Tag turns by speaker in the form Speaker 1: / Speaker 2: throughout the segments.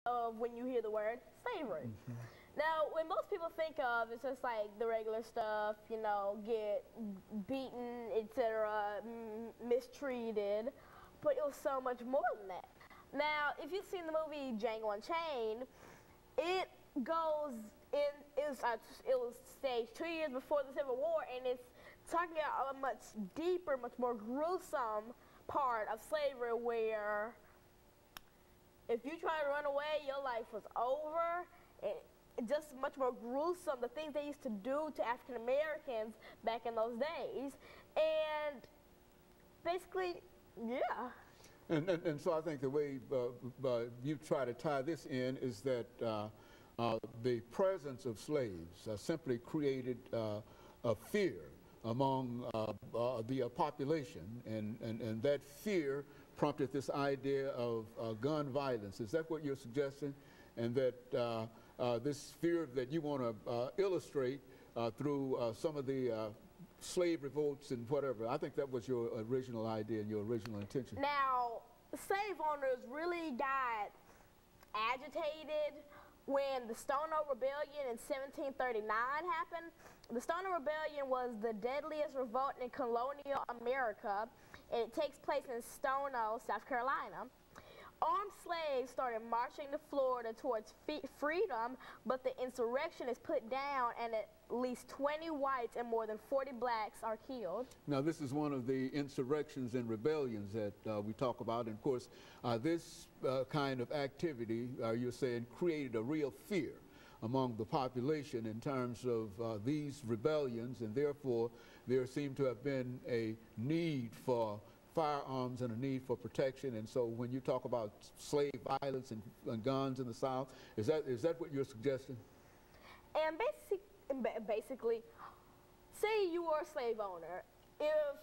Speaker 1: of when you hear the word slavery. Now, when most people think of, it's just like the regular stuff, you know, get beaten, etc., mistreated, but it was so much more than that. Now, if you've seen the movie Django Unchained, it goes in, it was staged 2 years before the Civil War, and it's talking about a much deeper, much more gruesome part of slavery where if you try to run away, your life was over. And just much more gruesome, the things they used to do to African Americans back in those days. And basically, yeah.
Speaker 2: And so I think the way you try to tie this in is that the presence of slaves simply created a fear among the population, and that fear prompted this idea of gun violence. Is that what you're suggesting? And that this fear that you want to illustrate through some of the slave revolts and whatever. I think that was your original idea and your original intention.
Speaker 1: Now, slave owners really got agitated when the Stono Rebellion in 1739 happened. The Stono Rebellion was the deadliest revolt in colonial America, and it takes place in Stono, South Carolina. Armed slaves started marching to Florida towards freedom, but the insurrection is put down and at least 20 whites and more than 40 blacks are killed. Now,
Speaker 2: this is one of the insurrections and rebellions that we talk about. And of course, this kind of activity, you're saying, created a real fear among the population in terms of these rebellions, and therefore there seemed to have been a need for firearms and a need for protection. And so when you talk about slave violence and guns in the South, is that what you're suggesting?
Speaker 1: And basically, say you were a slave owner. If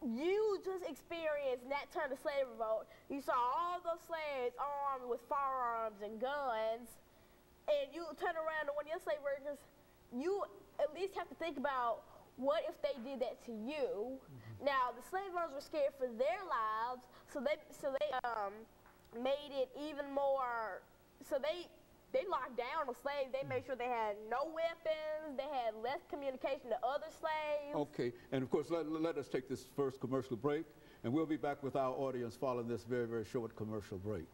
Speaker 1: you just experienced that turn of slave revolt, you saw all those slaves armed with firearms and guns, and you turn around to one of your slave workers, you at least have to think about, what if they did that to you? Now, the slave owners were scared for their lives, so they made it even more. So they locked down the slaves. They made sure they had no weapons. They had less communication to other slaves.
Speaker 2: Okay, and of course, let us take this first commercial break, and we'll be back with our audience following this very, very short commercial break.